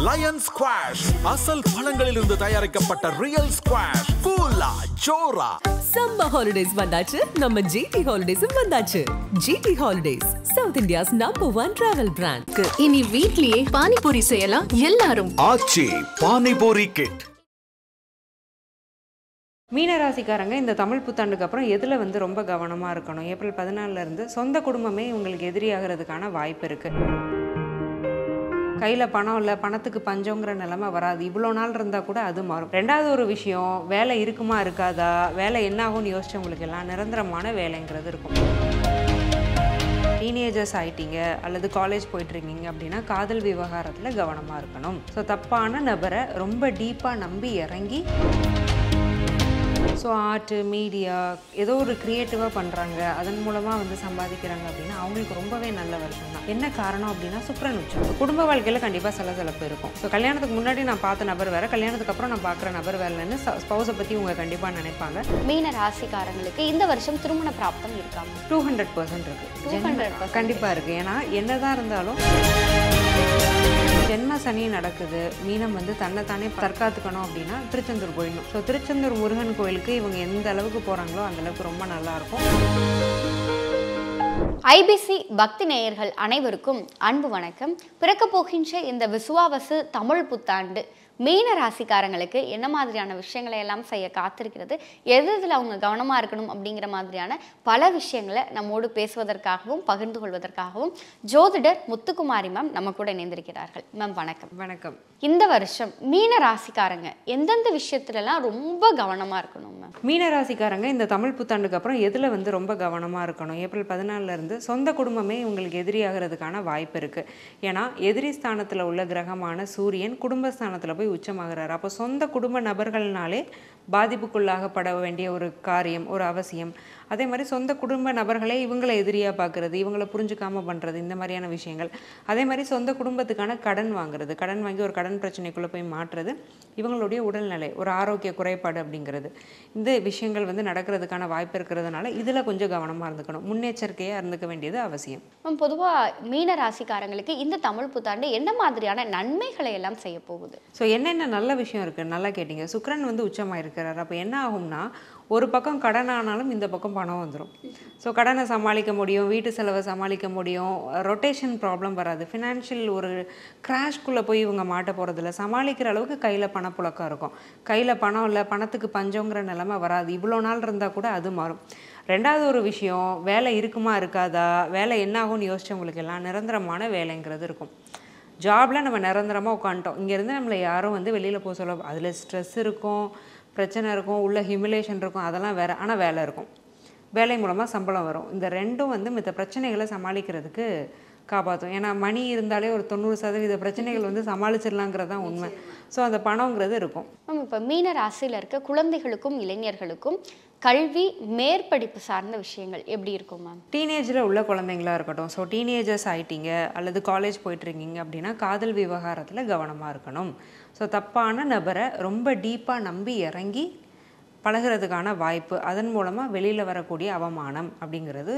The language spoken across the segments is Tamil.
லயன் ஸ்குவாஷ் அசல் பழங்களிலிருந்து தயாரிக்கப்பட்ட ரியல் ஸ்குவாஷ். கூலா ஜோரா. சம்மர் ஹாலிடேஸ் வந்தாச்சு, நம்ம ஜிடி ஹாலிடேஸும் வந்தாச்சு. GT holidays South India's number 1 travel brand. இனி வீட்லயே பானிபூரி செய்யலாம் எல்லாரும். ஆச்சி பானிபூரி கிட். மீனராசிக்காரங்க இந்த தமிழ் புத்தாண்டுக்கு அப்புறம் எதில் ரொம்ப கவனமாக இருக்கணும்? ஏப்ரல் 14 சொந்த குடும்பமே உங்களுக்கு எதிரியாகிறதுக்கான வாய்ப்பு இருக்குது. கையில் பணம் இல்லை, பணத்துக்கு பஞ்சங்கிற நிலைமை வராது. இவ்வளோ நாள் இருந்தால் கூட அது மாறும். ரெண்டாவது ஒரு விஷயம், வேலை இருக்குமா இருக்காதா, வேலை என்ன ஆகும்னு யோசிச்சவங்களுக்கு எல்லாம் நிரந்தரமான வேலைங்கிறது இருக்கும். டீனேஜர்ஸ் ஆகிட்டீங்க அல்லது காலேஜ் போயிட்டுருக்கீங்க அப்படின்னா காதல் விவகாரத்தில் கவனமாக இருக்கணும். ஸோ தப்பான நபரை ரொம்ப டீப்பாக நம்பி இறங்கி ஸோ ஆர்ட்டு மீடியா ஏதோ ஒரு க்ரியேட்டிவாக பண்ணுறாங்க, அதன் மூலமாக சம்பாதிக்கிறாங்க அப்படின்னா அவங்களுக்கு ரொம்பவே நல்ல வருஷம் தான். என்ன காரணம் அப்படின்னா சுக்கிரன் உச்சம். குடும்ப வாழ்க்கையில் கண்டிப்பாக சலசலப்பு இருக்கும். ஸோ கல்யாணத்துக்கு முன்னாடி நான் பார்த்த நபர் வேறு, கல்யாணத்துக்கு அப்புறம் நான் பார்க்குற நபர் வேலைன்னு ஸ்பௌஸை பற்றி இவங்க கண்டிப்பாக நினைப்பாங்க. மீன ராசிக்காரங்களுக்கு இந்த வருஷம் திருமண பிராப்தம் இருக்காங்க. 200% இருக்குது, கண்டிப்பாக இருக்குது. ஏன்னா என்னதான் இருந்தாலும் ஜென்ம சனி நடக்குது. மீனம் தன்னைத்தானே தற்காத்துக்கணும் அப்படின்னா திருச்செந்தூர் போயிடணும். ஸோ திருச்செந்தூர் முருகன் கோயிலுக்கு இவங்க எந்த அளவுக்கு போகிறாங்களோ அந்த அளவுக்கு ரொம்ப நல்லாயிருக்கும். ஐபிசி பக்தி நேயர்கள் அனைவருக்கும் அன்பு வணக்கம். பிறக்க போகின்ற இந்த விசுவாவசு தமிழ் புத்தாண்டு மீன ராசிக்காரங்களுக்கு என்ன மாதிரியான விஷயங்களை எல்லாம் செய்ய காத்திருக்கிறது, எதில் அவங்க கவனமாக இருக்கணும் அப்படிங்கிற மாதிரியான பல விஷயங்களை நம்மோடு பேசுவதற்காகவும் பகிர்ந்து கொள்வதற்காகவும் ஜோதிடர் முத்துக்குமாரி மேம் நம்ம கூட இணைந்திருக்கிறார்கள். மேம் வணக்கம். வணக்கம். இந்த வருஷம் மீன ராசிக்காரங்க எந்தெந்த விஷயத்துலலாம் ரொம்ப கவனமாக இருக்கணும் மேம்? மீன ராசிக்காரங்க இந்த தமிழ் புத்தாண்டுக்கு அப்புறம் எதில் ரொம்ப கவனமாக இருக்கணும்? ஏப்ரல் 14 சொந்த குடும்பமே உங்களுக்கு எதிரியாகிறதுக்கான வாய்ப்பு இருக்குது. ஏன்னா எதிரி ஸ்தானத்தில் உள்ள கிரகமான சூரியன் குடும்பஸ்தானத்தில் போய் உச்சமாகிறார். அப்போ சொந்த குடும்ப நபர்கள்னாலே பாதிப்புக்குள்ளாகப்பட வேண்டிய ஒரு காரியம், ஒரு அவசியம். அதே மாதிரி சொந்த குடும்ப நபர்களே இவங்களை எதிரியாக பார்க்குறது, இவங்களை புரிஞ்சுக்காமல் பண்ணுறது, இந்த மாதிரியான விஷயங்கள். அதே மாதிரி சொந்த குடும்பத்துக்கான கடன் வாங்குறது, கடன் வாங்கி ஒரு கடன் பிரச்சனைக்குள்ளே போய் மாற்றுறது, இவங்களுடைய உடல்நிலை ஒரு ஆரோக்கிய குறைபாடு அப்படிங்கிறது, இந்த விஷயங்கள் நடக்கிறதுக்கான வாய்ப்பு இருக்கிறதுனால இதில் கொஞ்சம் கவனமாக இருந்துக்கணும், முன்னெச்சரிக்கையாக இருந்துக்க வேண்டியது அவசியம். பொதுவாக மீன ராசிக்காரங்களுக்கு இந்த தமிழ் புத்தாண்டு என்ன மாதிரியான நன்மைகளை எல்லாம் செய்ய போகுது? ஸோ என்னென்ன நல்ல விஷயம் இருக்குது, நல்லா கேட்டிங்க. சுக்கிரன் உச்சமாக இருக்கிறார். அப்போ என்ன ஆகும்னா, ஒரு பக்கம் கடன் ஆனாலும் இந்த பக்கம் பணம் வந்துடும். ஸோ கடனை சமாளிக்க முடியும், வீட்டு செலவை சமாளிக்க முடியும், ரொட்டேஷன் ப்ராப்ளம் வராது, ஃபினான்ஷியல் ஒரு கிராஷ்குள்ளே போய் இவங்க மாட்ட போகிறதில்ல, சமாளிக்கிற அளவுக்கு கையில் பணப்புழக்கம் இருக்கும். கையில் பணம் இல்லை, பணத்துக்கு பஞ்சங்கிற நிலைமை வராது. இவ்வளோ நாள் இருந்தால் கூட அது மாறும். ரெண்டாவது ஒரு விஷயம், வேலை இருக்குமா இருக்காதா, வேலை என்ன ஆகும்னு யோசிச்சவங்களுக்கு எல்லாம் நிரந்தரமான வேலைங்கிறது இருக்கும். ஜாபில் நம்ம நிரந்தரமாக உட்காந்துட்டோம், இங்கேருந்து நம்மளை யாரும் வெளியில் போக சொல்ல, அதில் ஸ்ட்ரெஸ் இருக்கும், பிரச்சனை இருக்கும், உள்ள ஹியூமிலேஷன் இருக்கும், அதெல்லாம் வேறு. ஆனால் வேலை இருக்கும், வேலை மூலமாக சம்பளம் வரும். இந்த ரெண்டும் மித்த பிரச்சனைகளை சமாளிக்கிறதுக்கு காப்பாற்றும். ஏன்னா மணி இருந்தாலே ஒரு 90% பிரச்சனைகள் சமாளிச்சிடலாங்கிறது தான் உண்மை. ஸோ அந்த பணங்கிறது இருக்கும். இப்போ மீன ராசியில் இருக்க குழந்தைகளுக்கும் இளைஞர்களுக்கும் கல்வி மேற்படிப்பு சார்ந்த விஷயங்கள் எப்படி இருக்கும் மேம்? டீனேஜில் உள்ள குழந்தைங்களா இருக்கட்டும், ஸோ டீனேஜர்ஸ் ஆகிட்டீங்க அல்லது காலேஜ் போயிட்டுருக்கீங்க அப்படின்னா காதல் விவகாரத்தில் கவனமாக இருக்கணும். ஸோ தப்பான நபரை ரொம்ப டீப்பாக நம்பி இறங்கி பழகிறதுக்கான வாய்ப்பு, அதன் மூலமாக வெளியில் வரக்கூடிய அவமானம் அப்படிங்கிறது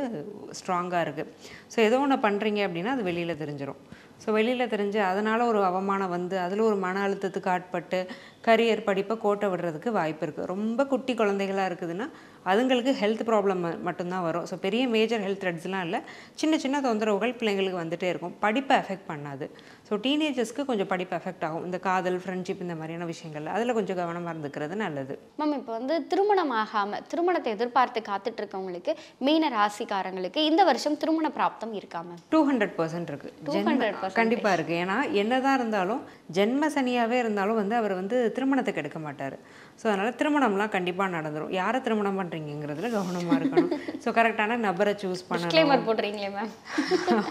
ஸ்ட்ராங்காக இருக்குது. ஸோ ஏதோ ஒன்று பண்ணுறீங்க அப்படின்னா அது வெளியில் தெரிஞ்சிடும். ஸோ வெளியில் தெரிஞ்சு அதனால் ஒரு அவமானம் அதில் ஒரு மன அழுத்தத்துக்கு ஆட்பட்டு கரியர் படிப்பை கோட்டை விடுறதுக்கு வாய்ப்பு இருக்குது. ரொம்ப குட்டி குழந்தைகளாக இருக்குதுன்னா அதுங்களுக்கு ஹெல்த் ப்ராப்ளம் மட்டும்தான் வரும். ஸோ பெரிய மேஜர் ஹெல்த் த்ரெட்ஸ்லாம் இல்லை, சின்ன சின்ன தொந்தரவுகள் பிள்ளைங்களுக்கு வந்துகிட்டே இருக்கும், படிப்பை எஃபெக்ட் பண்ணாது. ஸோ டீனேஜர்ஸ்க்கு கொஞ்சம் படிப்பு எஃபெக்ட் ஆகும். இந்த காதல், ஃப்ரெண்ட்ஷிப், இந்த மாதிரியான விஷயங்கள் அதில் கொஞ்சம் கவனமாக இருந்துக்கிறது நல்லது. மேம் இப்போ திருமணம் ஆகாமல் திருமணத்தை எதிர்பார்த்து காத்துட்டு இருக்கவங்களுக்கு மீன ராசிக்காரங்களுக்கு இந்த வருஷம் திருமண பிராப்தம் இருக்கா மேம்? 200% இருக்குது, கண்டிப்பாக இருக்குது. ஏன்னா என்னதான் இருந்தாலும் ஜென்ம சனியாகவே இருந்தாலும் அவர் திருமணத்துக்கு எடுக்க மாட்டார். ஸோ அதனால் திருமணம்லாம் கண்டிப்பாக நடந்துடும். யாரை திருமணம் பண்ணுறீங்கிறதுல கவனமாக இருக்கணும். ஸோ கரெக்டான நபரை சூஸ் பண்ணணும். போடுறீங்களே மேம்?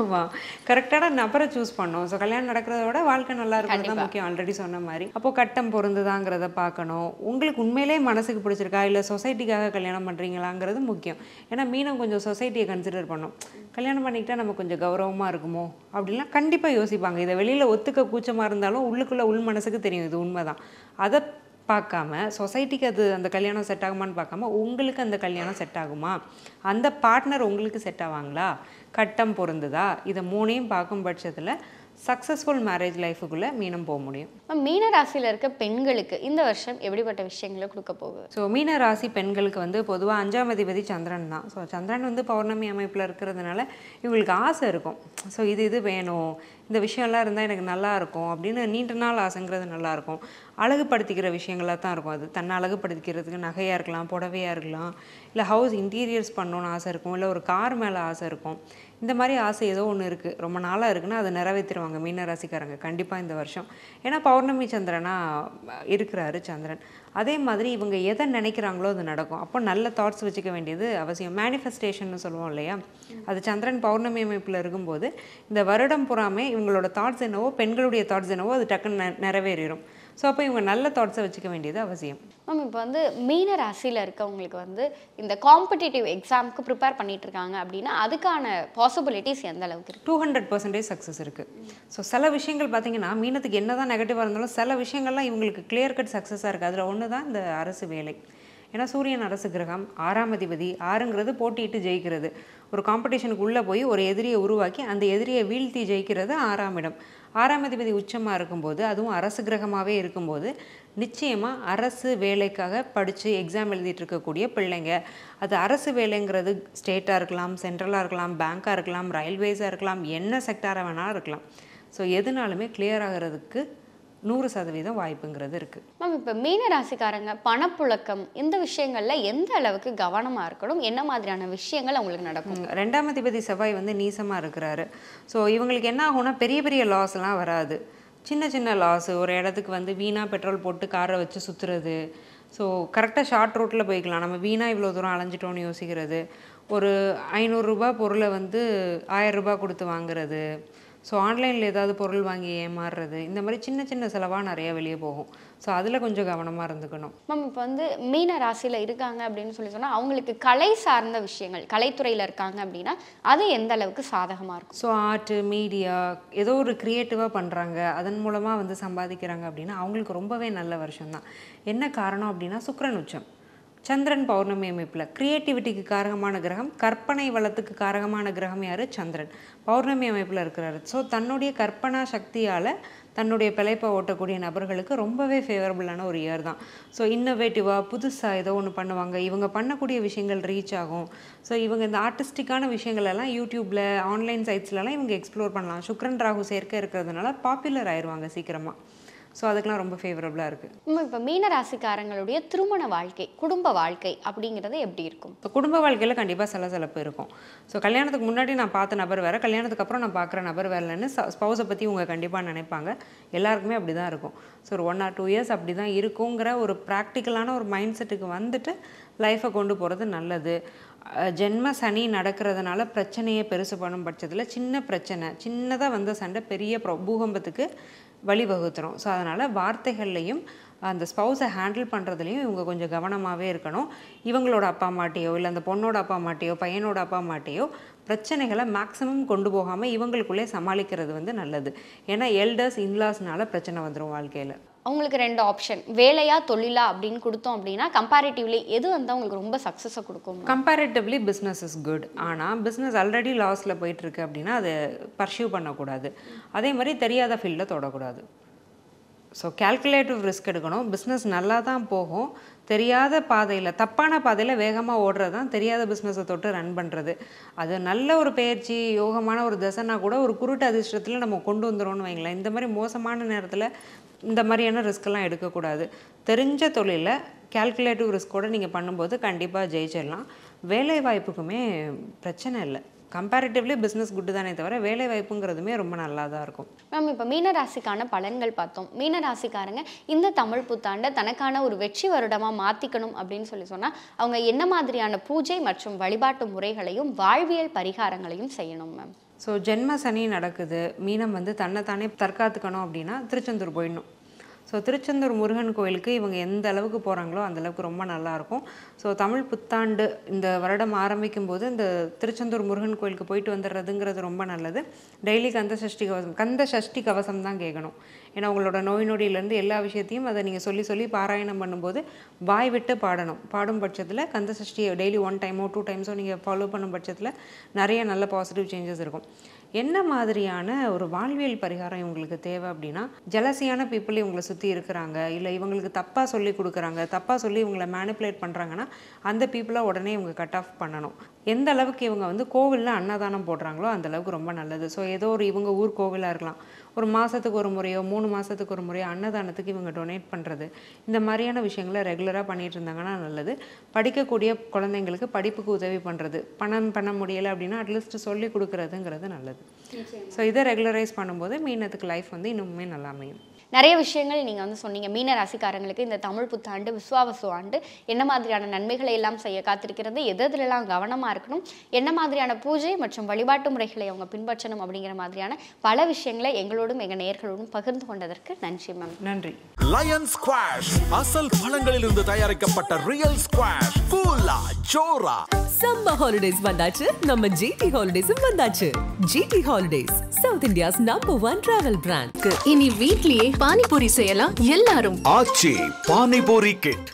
ஆமாம், கரெக்டான நபரை சூஸ் பண்ணணும். ஸோ கல்யாணம் நடக்கிறத விட வாழ்க்கை நல்லா இருக்கிறது தான் முக்கியம், ஆல்ரெடி சொன்ன மாதிரி. அப்போது கட்டம் பொருந்துதாங்கிறத பார்க்கணும். உங்களுக்கு உண்மையிலே மனசுக்கு பிடிச்சிருக்கா இல்லை சொசைட்டிக்காக கல்யாணம் பண்ணுறீங்களாங்கிறது முக்கியம். ஏன்னா மீனம் கொஞ்சம் சொசைட்டியை கன்சிடர் பண்ணும். கல்யாணம் பண்ணிக்கிட்டால் நம்ம கொஞ்சம் கௌரவமாக இருக்குமோ அப்படின்லாம் கண்டிப்பாக யோசிப்பாங்க. இதை வெளியில் ஒத்துக்க கூச்சமாக இருந்தாலும் உள்ளுக்குள்ளே உள் மனசுக்கு தெரியும் இது உண்மைதான். அதை பார்க்காம சொசைட்டிக்கு அந்த கல்யாணம் செட் ஆகுமான்னு பார்க்காம உங்களுக்கு அந்த கல்யாணம் செட் ஆகுமா, அந்த பார்ட்னர் உங்களுக்கு செட் ஆவாங்களா, கட்டம் பொருந்துதா, இதை மூணையும் பார்க்கும் பட்சத்தில் சக்ஸஸ்ஃபுல் மேரேஜ் லைஃபுக்குள்ளே மீனம் போக முடியும். மீன ராசியில் இருக்க பெண்களுக்கு இந்த வருஷம் எப்படிப்பட்ட விஷயங்களை கொடுக்க போகுது? ஸோ மீன ராசி பெண்களுக்கு வந்து பொதுவாக 5ஆம் அதிபதி சந்திரன் தான். ஸோ சந்திரன் வந்து பௌர்ணமி அமைப்பில் இருக்கிறதுனால இவங்களுக்கு ஆசை இருக்கும். ஸோ இது வேணும், இந்த விஷயம்லாம் இருந்தால் எனக்கு நல்லா இருக்கும் அப்படின்னு நீண்ட நாள் ஆசைங்கிறது நல்லாயிருக்கும். அழகுபடுத்திக்கிற விஷயங்களாக தான் இருக்கும். அது தன்னை அழகுபடுத்திக்கிறதுக்கு நகையாக இருக்கலாம், புடவையாக இருக்கலாம், இல்லை ஹவுஸ் இன்டீரியர்ஸ் பண்ணணுன்னு ஆசை இருக்கும், இல்லை ஒரு கார் மேலே ஆசை இருக்கும். இந்த மாதிரி ஆசை ஏதோ ஒன்று இருக்குது, ரொம்ப நாளாக இருக்குன்னா அதை நிறைவேற்றிடுவாங்க மீனராசிக்காரங்க கண்டிப்பாக இந்த வருஷம். ஏன்னா பௌர்ணமி சந்திரனாக இருக்கிறாரு சந்திரன். அதே மாதிரி இவங்க எதை நினைக்கிறாங்களோ அது நடக்கும். அப்போ நல்ல தாட்ஸ் வச்சுக்க வேண்டியது அவசியம். மேனிஃபெஸ்டேஷன் சொல்லுவோம் இல்லையா, அது சந்திரன் பௌர்ணமி அமைப்பில் இருக்கும்போது இந்த வருடம் புறாமே இவங்களோட தாட்ஸ் என்னவோ, பெண்களுடைய தாட்ஸ் என்னவோ அது டக்குன்னு நிறைவேறிடும். ஸோ அப்போ இவங்க நல்ல தாட்ஸை வச்சுக்க வேண்டியது அவசியம். மேம் இப்போ வந்து மீன ராசியில் இருக்கவங்களுக்கு வந்து இந்த காம்படிட்டிவ் எக்ஸாமுக்கு ப்ரிப்பேர் பண்ணிட்டு இருக்காங்க அப்படின்னா அதுக்கான பாசிபிலிட்டிஸ் எந்த அளவுக்கு இருக்குது? 200% சக்ஸஸ் இருக்குது. ஸோ சில விஷயங்கள் பார்த்தீங்கன்னா மீனத்துக்கு என்ன தான் நெகட்டிவாக இருந்தாலும் சில விஷயங்கள்லாம் இவங்களுக்கு கிளியர் கட் சக்ஸஸாக இருக்குது. அதில் ஒன்று தான் இந்த அரசு வேலை. ஏன்னா சூரியன் அரசு கிரகம், 6ஆம் அதிபதி. 6ங்கிறது போட்டியிட்டு ஜெயிக்கிறது. ஒரு காம்படிஷனுக்கு உள்ளே போய் ஒரு எதிரியை உருவாக்கி அந்த எதிரியை வீழ்த்தி ஜெயிக்கிறது 6ஆம் இடம். 6ஆம் அதிபதி உச்சமாக இருக்கும்போது, அதுவும் அரசு கிரகமாகவே இருக்கும்போது நிச்சயமாக அரசு வேலைக்காக படித்து எக்ஸாம் எழுதிட்டு இருக்கக்கூடிய பிள்ளைங்க, அது அரசு வேலைங்கிறது ஸ்டேட்டாக இருக்கலாம், சென்ட்ரலாக இருக்கலாம், பேங்காக இருக்கலாம், ரயில்வேஸாக இருக்கலாம், என்ன செக்டாராக வேணாலும் இருக்கலாம். ஸோ எதுனாலுமே கிளியர் ஆகிறதுக்கு 100% வாய்ப்புங்கிறது இருக்குது. மேம் இப்போ மீன ராசிக்காரங்க பணப்புழக்கம் இந்த விஷயங்கள்ல எந்த அளவுக்கு கவனமாக இருக்கணும்? என்ன மாதிரியான விஷயங்கள் அவங்களுக்கு நடக்கும்? 2ஆம் அதிபதி செவ்வாய் வந்து நீசமாக இருக்கிறாரு. ஸோ இவங்களுக்கு என்ன ஆகும்னா பெரிய பெரிய லாஸ்லாம் வராது. சின்ன சின்ன லாஸு, ஒரு இடத்துக்கு வந்து வீணாக பெட்ரோல் போட்டு காரை வச்சு சுற்றுறது. ஸோ கரெக்டாக ஷார்ட் ரூட்டில் போய்க்கலாம், நம்ம வீணாக இவ்வளோ தூரம் அலைஞ்சிட்டோன்னு யோசிக்கிறது. ஒரு 500 ரூபா பொருளை வந்து 1000 ரூபா கொடுத்து வாங்குறது. ஸோ ஆன்லைனில் ஏதாவது பொருள் வாங்கி ஏமாறுறது. இந்த மாதிரி சின்ன சின்ன செலவாக நிறையா வெளியே போகும். ஸோ அதில் கொஞ்சம் கவனமாக இருந்துக்கணும். மேம் இப்போ வந்து மீன ராசியில் இருக்காங்க அப்படின்னு சொன்னால் அவங்களுக்கு கலை சார்ந்த விஷயங்கள், கலைத்துறையில் இருக்காங்க அப்படின்னா அது எந்த அளவுக்கு சாதகமாக இருக்கும்? ஸோ ஆர்ட்டு, மீடியா, ஏதோ ஒரு க்ரியேட்டிவாக பண்ணுறாங்க, அதன் மூலமாக வந்து சம்பாதிக்கிறாங்க அப்படின்னா அவங்களுக்கு ரொம்பவே நல்ல வருஷம்தான். என்ன காரணம் அப்படின்னா சுக்கிரன் உச்சம், சந்திரன் பௌர்ணமி அமைப்பில். க்ரியேட்டிவிட்டிக்கு காரகமான கிரகம், கற்பனை வளத்துக்கு காரகமான கிரகம் யார்? சந்திரன் பௌர்ணமி அமைப்பில் இருக்கிறாரு. ஸோ தன்னுடைய கற்பனா சக்தியால் தன்னுடைய பிழைப்பை ஓட்டக்கூடிய நபர்களுக்கு ரொம்பவே ஃபேவரபுளான ஒரு இயர் தான். ஸோ இன்னோவேட்டிவாக புதுசாக ஏதோ ஒன்று பண்ணுவாங்க, இவங்க பண்ணக்கூடிய விஷயங்கள் ரீச் ஆகும். ஸோ இவங்க இந்த ஆர்டிஸ்டிக்கான விஷயங்களெல்லாம் யூடியூப்பில், ஆன்லைன் சைட்ஸ்லலாம் இவங்க எக்ஸ்ப்ளோர் பண்ணலாம். சுக்கிரன் ராகு சேர்க்கை இருக்கிறதுனால பாப்புலர் ஆயிடுவாங்க சீக்கிரமாக. ஸோ அதுக்கெலாம் ரொம்ப ஃபேவரபுளாக இருக்குது. இப்போ மீன ராசிக்காரங்களுடைய திருமண வாழ்க்கை, குடும்ப வாழ்க்கை அப்படிங்கிறது எப்படி இருக்கும்? இப்போ குடும்ப வாழ்க்கையில் கண்டிப்பாக சலசலப்பு இருக்கும். ஸோ கல்யாணத்துக்கு முன்னாடி நான் பார்த்த நபர் வேறு, கல்யாணத்துக்கு அப்புறம் நான் பார்க்குற நபர் வேறலன்னு ஸ்பௌஸை பற்றி இவங்க கண்டிப்பாக நினைப்பாங்க. எல்லாருக்குமே அப்படி தான் இருக்கும். ஸோ ஒரு 1 or 2 years அப்படி தான் இருக்குங்கிற ஒரு ப்ராக்டிக்கலான ஒரு மைண்ட் செட்டுக்கு வந்துட்டு லைஃப்பை கொண்டு போகிறது நல்லது. ஜென்ம சனி நடக்கிறதுனால பிரச்சனையை பெருசு பண்ணும் பட்சத்தில் சின்ன பிரச்சனை, சின்னதாக வந்த சண்டை பெரிய பூகம்பத்துக்கு வழிவகுத்துரும். ஸோ அதனால் வார்த்தைகள்லையும் அந்த ஸ்பௌஸை ஹேண்டில் பண்ணுறதுலையும் இவங்க கொஞ்சம் கவனமாகவே இருக்கணும். இவங்களோட அப்பா அம்மாட்டையோ, இல்லை அந்த பொண்ணோட அப்பா அம்மாட்டையோ, பையனோட அப்பா அம்மாட்டையோ பிரச்சனைகளை மேக்ஸிமம் கொண்டு போகாமல் இவங்களுக்குள்ளே சமாளிக்கிறது வந்து நல்லது. ஏன்னா எல்டர்ஸ், இன்லாஸ்னால பிரச்சனை வந்துடும் வாழ்க்கையில். அவங்களுக்கு 2 ஆப்ஷன், வேலையா தொழிலா அப்படின்னு கொடுத்தோம் அப்படின்னா கம்பேரிட்டிவ்லி எது வந்து அவங்களுக்கு ரொம்ப சக்ஸஸை கொடுக்கும்? Comparatively business is good. ஆனால் பிஸ்னஸ் ஆல்ரெடி லாஸில் போயிட்டுருக்கு அப்படின்னா அதை பர்சியூ பண்ணக்கூடாது. அதே மாதிரி தெரியாத ஃபீல்டில் தொடக்கூடாது. ஸோ கேல்குலேட்டிவ் ரிஸ்க் எடுக்கணும். பிஸ்னஸ் நல்லா தான் போகும், தெரியாத பாதையில், தப்பான பாதையில் வேகமாக ஓடுறது தான் தெரியாத பிஸ்னஸை தொட்டு ரன் பண்ணுறது. அது நல்ல ஒரு பயிற்சி, யோகமான ஒரு தசைனா கூட ஒரு குருட்டு அதிர்ஷ்டத்தில் நம்ம கொண்டு வந்துடும்னு வைங்களேன். இந்த மாதிரி மோசமான நேரத்தில் இந்த மாதிரியான ரிஸ்க்கெல்லாம் எடுக்கக்கூடாது. தெரிஞ்ச தொழிலில் கேல்குலேட்டிவ் ரிஸ்க்கோடு நீங்கள் பண்ணும்போது கண்டிப்பாக ஜெயிச்சிடலாம். வேலை வாய்ப்புக்குமே பிரச்சனை இல்லை. கம்பேரிட்டிவ்லி பிஸ்னஸ் குட்டு தானே தவிர வேலை வாய்ப்புங்கிறதுமே ரொம்ப நல்லா தான் இருக்கும். மேம் இப்போ மீனராசிக்கான பலன்கள் பார்த்தோம். மீனராசிக்காரங்க இந்த தமிழ் புத்தாண்டை தனக்கான ஒரு வெற்றி வருடமாக மாற்றிக்கணும் அப்படின்னு சொன்னால் அவங்க என்ன மாதிரியான பூஜை மற்றும் வழிபாட்டு முறைகளையும் வாழ்வியல் பரிகாரங்களையும் செய்யணும் மேம்? ஸோ ஜென்ம சனி நடக்குது, மீனம் வந்து தன்னைத்தானே தற்காத்துக்கணும் அப்படின்னா திருச்செந்தூர் போயிடணும். ஸோ திருச்செந்தூர் முருகன் கோயிலுக்கு இவங்க எந்த அளவுக்கு போகிறாங்களோ அந்தளவுக்கு ரொம்ப நல்லாயிருக்கும். ஸோ தமிழ் புத்தாண்டு இந்த வருடம் ஆரம்பிக்கும் போது இந்த திருச்செந்தூர் முருகன் கோயிலுக்கு போயிட்டு வந்துடுறதுங்கிறது ரொம்ப நல்லது. டெய்லி கந்த சஷ்டி கவசம் தான் கேட்கணும். ஏன்னா உங்களோட நோய் நொடியிலேருந்து எல்லா விஷயத்தையும் அதை நீங்கள் சொல்லி சொல்லி பாராயணம் பண்ணும்போது வாய் விட்டு பாடணும். பாடும் பட்சத்தில் கந்த சஷ்டியை டெய்லி 1 time 2 times நீங்கள் ஃபாலோ பண்ணும் பட்சத்தில் நிறைய நல்ல பாசிட்டிவ் சேஞ்சஸ் இருக்கும். என்ன மாதிரியான ஒரு வாழ்வியல் பரிகாரம் இவங்களுக்கு தேவை அப்படின்னா, ஜலசியான பீப்புள் இவங்களை சுற்றி இருக்கிறாங்க, இல்லை இவங்களுக்கு தப்பாக சொல்லி கொடுக்குறாங்க, தப்பாக சொல்லி இவங்களை மேனிப்புலேட் பண்ணுறாங்கன்னா அந்த பீப்புளை உடனே இவங்க கட் ஆஃப் பண்ணணும். எந்த அளவுக்கு இவங்க வந்து கோவிலில் அன்னதானம் போடுறாங்களோ அந்த அளவுக்கு ரொம்ப நல்லது. ஸோ ஏதோ ஒரு இவங்க ஊர் கோவிலாக இருக்கலாம், ஒரு மாதத்துக்கு ஒரு முறையோ 3 மாதத்துக்கு ஒரு முறையோ அன்னதானத்துக்கு இவங்க டொனேட் பண்ணுறது, இந்த மாதிரியான விஷயங்களை ரெகுலராக பண்ணிகிட்டு இருந்தாங்கன்னா நல்லது. படிக்கக்கூடிய குழந்தைங்களுக்கு படிப்புக்கு உதவி பண்ணுறது, பணம் பண்ண முடியலை அப்படின்னா அட்லீஸ்ட் சொல்லி கொடுக்குறதுங்கிறது நல்லது. ஸோ இதை ரெகுலரைஸ் பண்ணும்போது மீனத்துக்கு லைஃப் வந்து இன்னுமே நல்லா அமையும். நிறைய விஷயங்கள் நீங்கள் வந்து சொன்னீங்க. மீன ராசிக்காரங்களுக்கு இந்த தமிழ் புத்தாண்டு விசுவாவசு ஆண்டு என்ன மாதிரியான நன்மைகளை எல்லாம் செய்ய காத்திருக்கிறது, எதுலெல்லாம் கவனமாக இருக்கணும், என்ன மாதிரியான பூஜை மற்றும் வழிபாட்டு முறைகளை அவங்க பின்பற்றணும் அப்படிங்கிற மாதிரியான பல விஷயங்களை எங்களோடும் எங்கள் நேயர்களோடும் பகிர்ந்து கொண்டதற்கு நன்றி மேம். நன்றி. லயன் ஸ்குவாஷ் அசல் பழங்களிலிருந்து தயாரிக்கப்பட்ட ரியல் ஸ்குவாஷ் கூலா ஜோரா. சம்மர் ஹாலிடேஸ் வந்தாச்சு, நம்ம ஜிடி ஹாலிடேஸும் வந்தாச்சு. GT holidays South India's number 1 travel brand. இனி வீட்லயே பானிபூரி செய்யலாம் எல்லாரும். ஆச்சி பானிபூரி கிட்.